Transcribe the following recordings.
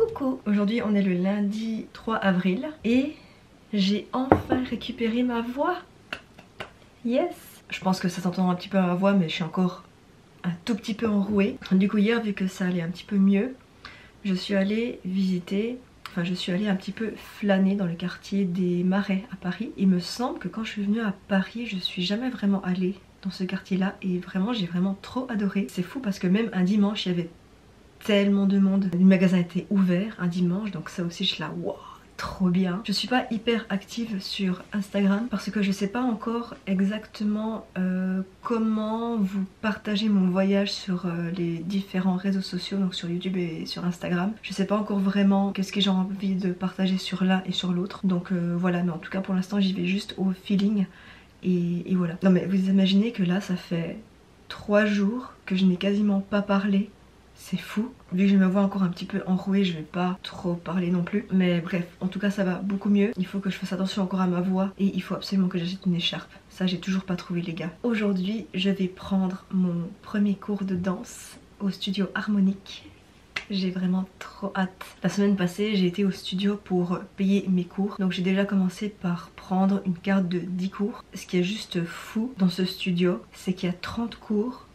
Coucou! Aujourd'hui on est le lundi 3 avril et j'ai enfin récupéré ma voix. Yes! Je pense que ça s'entend un petit peu à ma voix mais je suis encore un tout petit peu enrouée. Du coup hier, vu que ça allait un petit peu mieux, je suis allée visiter, enfin je suis allée un petit peu flâner dans le quartier des Marais à Paris. Il me semble que quand je suis venue à Paris, je suis jamais vraiment allée dans ce quartier là et vraiment j'ai vraiment trop adoré. C'est fou parce que même un dimanche il y avait tellement de monde. Le magasin était ouvert un dimanche, donc ça aussi je suis là, waouh, trop bien. Je suis pas hyper active sur Instagram parce que je sais pas encore exactement comment vous partager mon voyage sur les différents réseaux sociaux, donc sur YouTube et sur Instagram. Je sais pas encore vraiment qu'est-ce que j'ai envie de partager sur l'un et sur l'autre. Donc voilà, mais en tout cas pour l'instant j'y vais juste au feeling et voilà. Non mais vous imaginez que là ça fait 3 jours que je n'ai quasiment pas parlé. C'est fou. Vu que je me vois encore un petit peu enrouée, je vais pas trop parler non plus. Mais bref, en tout cas ça va beaucoup mieux. Il faut que je fasse attention encore à ma voix et il faut absolument que j'achète une écharpe. Ça j'ai toujours pas trouvé les gars. Aujourd'hui je vais prendre mon premier cours de danse au studio Harmonique. J'ai vraiment trop hâte. La semaine passée j'ai été au studio pour payer mes cours. Donc j'ai déjà commencé par prendre une carte de 10 cours. Ce qui est juste fou dans ce studio, c'est qu'il y a 30 cours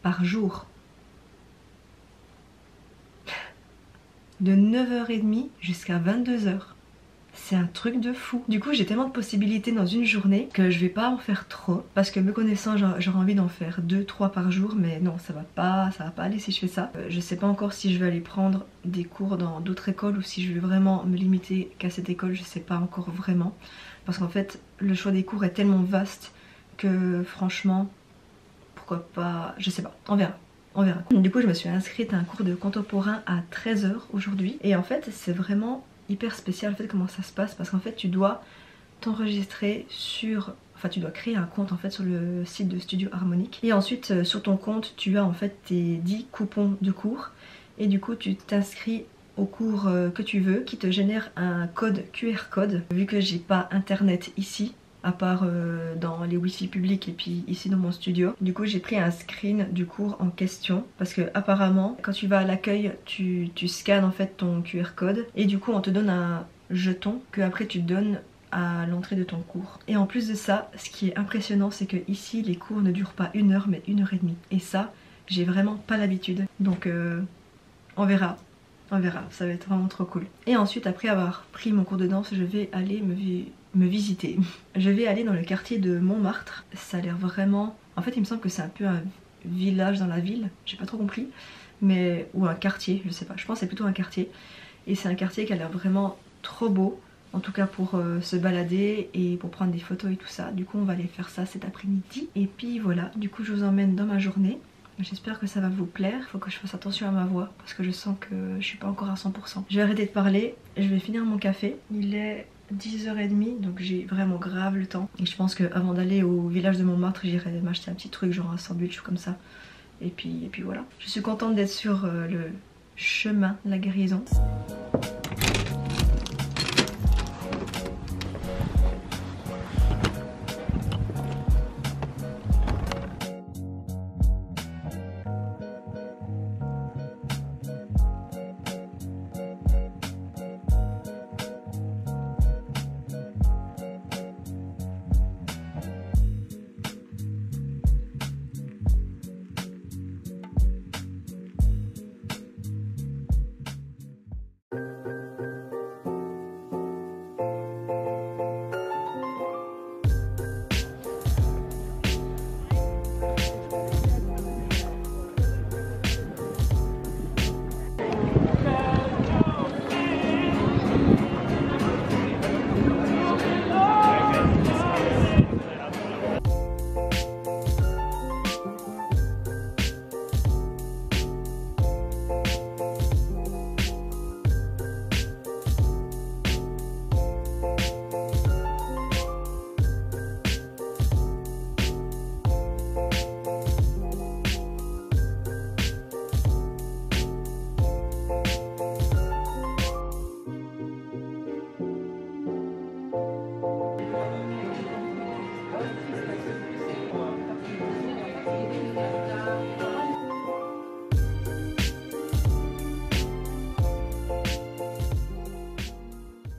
par jour. De 9h30 jusqu'à 22h. C'est un truc de fou. Du coup j'ai tellement de possibilités dans une journée que je vais pas en faire trop. Parce que me connaissant j'aurais envie d'en faire 2-3 par jour. Mais non, ça va pas aller si je fais ça. Je sais pas encore si je vais aller prendre des cours dans d'autres écoles ou si je vais vraiment me limiter qu'à cette école. Je sais pas encore vraiment. Parce qu'en fait le choix des cours est tellement vaste que franchement pourquoi pas, je sais pas, on verra. On verra. Du coup je me suis inscrite à un cours de contemporain à 13h aujourd'hui. Et en fait c'est vraiment hyper spécial en fait comment ça se passe. Parce qu'en fait tu dois t'enregistrer sur... Enfin tu dois créer un compte en fait sur le site de Studio Harmonique. Et ensuite sur ton compte tu as en fait tes 10 coupons de cours. Et du coup tu t'inscris au cours que tu veux qui te génère un code QR code. Vu que j'ai pas internet ici, à part dans les wifi publics et puis ici dans mon studio. Du coup j'ai pris un screen du cours en question parce que apparemment quand tu vas à l'accueil tu scannes en fait ton QR code et du coup on te donne un jeton que après tu donnes à l'entrée de ton cours. Et en plus de ça, ce qui est impressionnant c'est que ici les cours ne durent pas 1 heure mais 1h30 et ça j'ai vraiment pas l'habitude. Donc on verra. On verra, ça va être vraiment trop cool. Et ensuite après avoir pris mon cours de danse je vais aller me visiter. Je vais aller dans le quartier de Montmartre. Ça a l'air vraiment... En fait il me semble que c'est un peu un village dans la ville. J'ai pas trop compris. Mais... ou un quartier, je sais pas. Je pense que c'est plutôt un quartier. Et c'est un quartier qui a l'air vraiment trop beau. En tout cas pour se balader et pour prendre des photos et tout ça. Du coup on va aller faire ça cet après-midi. Et puis voilà, du coup je vous emmène dans ma journée. J'espère que ça va vous plaire. Il faut que je fasse attention à ma voix parce que je sens que je suis pas encore à 100%. Je vais arrêter de parler, je vais finir mon café. Il est 10h30 donc j'ai vraiment grave le temps. Et je pense qu'avant d'aller au village de Montmartre, j'irai m'acheter un petit truc genre un sandwich ou comme ça. Et puis voilà. Je suis contente d'être sur le chemin de la guérison.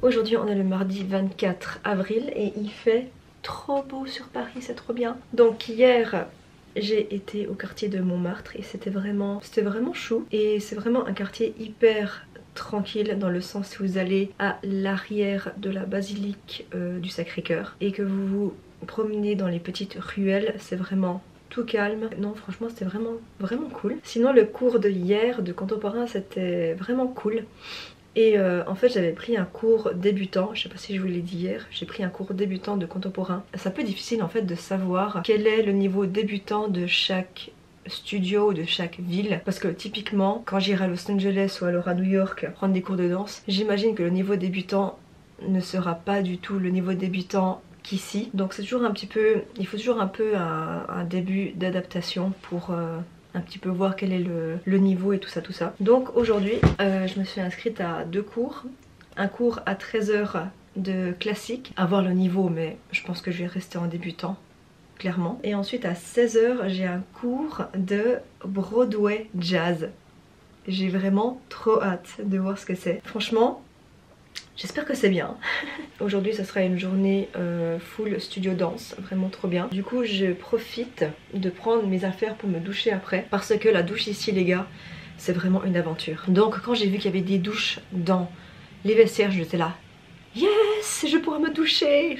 Aujourd'hui on est le mardi 24 avril et il fait trop beau sur Paris, c'est trop bien. Donc hier j'ai été au quartier de Montmartre et c'était vraiment chou. Et c'est vraiment un quartier hyper tranquille dans le sens si vous allez à l'arrière de la basilique du Sacré-Cœur et que vous vous promenez dans les petites ruelles, c'est vraiment tout calme. Non franchement c'était vraiment cool. Sinon le cours de hier de contemporain c'était vraiment cool. Et en fait j'avais pris un cours débutant, je sais pas si je vous l'ai dit hier, j'ai pris un cours débutant de contemporain. C'est un peu difficile en fait de savoir quel est le niveau débutant de chaque studio ou de chaque ville, parce que typiquement quand j'irai à Los Angeles ou alors à New York prendre des cours de danse, j'imagine que le niveau débutant ne sera pas du tout le niveau débutant qu'ici. Donc c'est toujours un petit peu, il faut toujours un peu un début d'adaptation pour un petit peu voir quel est le niveau et tout ça. Donc aujourd'hui je me suis inscrite à 2 cours. Un cours à 13 h de classique, à voir le niveau mais je pense que je vais rester en débutant clairement. Et ensuite à 16 h j'ai un cours de Broadway Jazz. J'ai vraiment trop hâte de voir ce que c'est. Franchement j'espère que c'est bien. Aujourd'hui ça sera une journée full studio danse, vraiment trop bien. Du coup je profite de prendre mes affaires pour me doucher après, parce que la douche ici les gars c'est vraiment une aventure. Donc quand j'ai vu qu'il y avait des douches dans les vestiaires, j'étais là yes, je pourrais me doucher.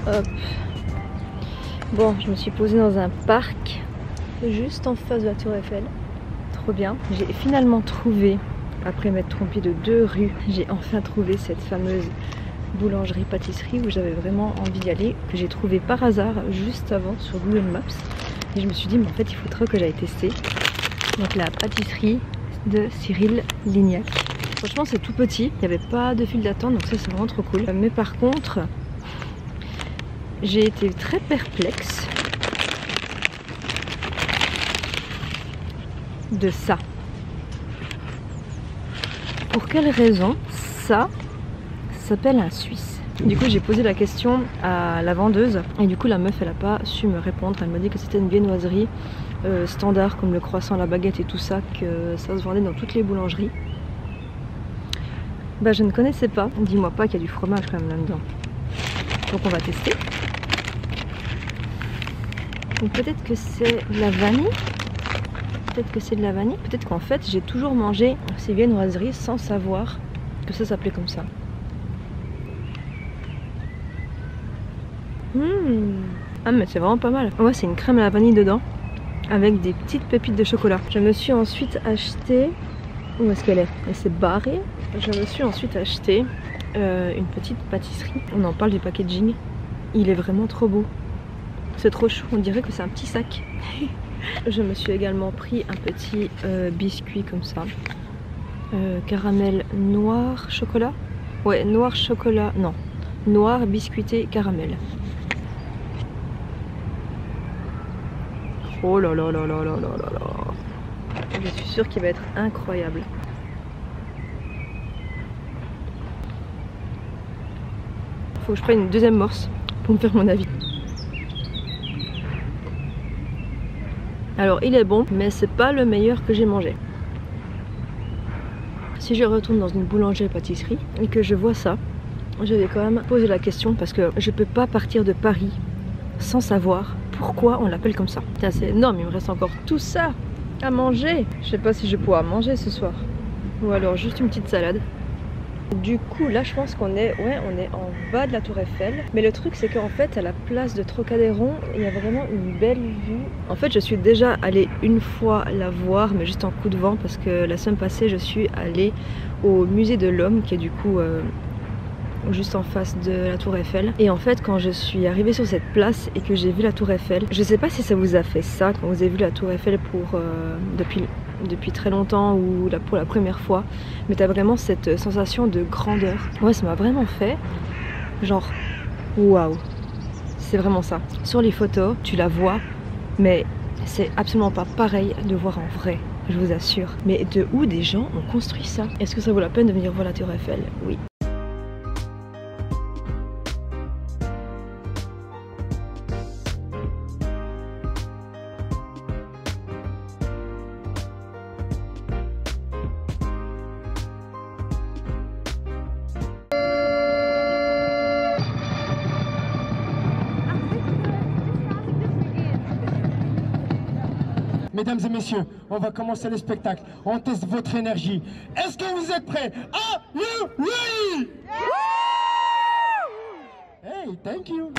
Hop. Bon, je me suis posée dans un parc juste en face de la tour Eiffel. Trop bien. J'ai finalement trouvé, après m'être trompée de 2 rues, j'ai enfin trouvé cette fameuse boulangerie-pâtisserie où j'avais vraiment envie d'y aller, que j'ai trouvé par hasard juste avant sur Google Maps. Et je me suis dit, mais en fait, il faut trop que j'aille tester. Donc la pâtisserie de Cyril Lignac. Franchement, c'est tout petit. Il n'y avait pas de file d'attente, donc ça, c'est vraiment trop cool. Mais par contre, j'ai été très perplexe de ça. Pour quelle raison ça s'appelle un Suisse? Du coup j'ai posé la question à la vendeuse et du coup la meuf elle a pas su me répondre. Elle m'a dit que c'était une viennoiserie standard comme le croissant, la baguette et tout ça, que ça se vendait dans toutes les boulangeries. Bah je ne connaissais pas. Dis-moi pas qu'il y a du fromage quand même là-dedans. Donc on va tester. Peut-être que c'est de la vanille. Peut-être que c'est de la vanille. Peut-être qu'en fait j'ai toujours mangé ces viennoiseries sans savoir que ça s'appelait comme ça. Ah mais c'est vraiment pas mal. Ouais, c'est une crème à la vanille dedans avec des petites pépites de chocolat. Je me suis ensuite acheté... Où est-ce qu'elle est? Elle s'est barrée. Je me suis ensuite acheté une petite pâtisserie. On en parle du packaging. Il est vraiment trop beau. C'est trop chou, on dirait que c'est un petit sac. Je me suis également pris un petit biscuit comme ça. Caramel noir chocolat. Ouais, noir chocolat, non. Noir biscuité caramel. Oh là là là là là là là là. Je suis sûre qu'il va être incroyable. Faut que je prenne une deuxième morse pour me faire mon avis. Alors il est bon, mais c'est pas le meilleur que j'ai mangé. Si je retourne dans une boulangerie-pâtisserie et que je vois ça, je vais quand même poser la question parce que je peux pas partir de Paris sans savoir pourquoi on l'appelle comme ça. C'est énorme, il me reste encore tout ça à manger. Je sais pas si je vais pouvoir manger ce soir. Ou alors juste une petite salade. Du coup là je pense qu'on est, on est en bas de la tour Eiffel. Mais le truc c'est qu'en fait à la place de Trocadéro, il y a vraiment une belle vue. En fait je suis déjà allée une fois la voir, mais juste en coup de vent, parce que la semaine passée je suis allée au musée de l'Homme, qui est du coup juste en face de la tour Eiffel. Et en fait quand je suis arrivée sur cette place et que j'ai vu la tour Eiffel, je sais pas si ça vous a fait ça quand vous avez vu la tour Eiffel pour depuis très longtemps ou pour la première fois, mais t'as vraiment cette sensation de grandeur. Ouais, ça m'a vraiment fait genre waouh, c'est vraiment ça. Sur les photos tu la vois, mais c'est absolument pas pareil de voir en vrai, je vous assure. Mais de où des gens ont construit ça? Est-ce que ça vaut la peine de venir voir la tour Eiffel? Oui. Mesdames et messieurs, on va commencer le spectacle. On teste votre énergie. Est-ce que vous êtes prêts? Are you ready? Hey, thank you.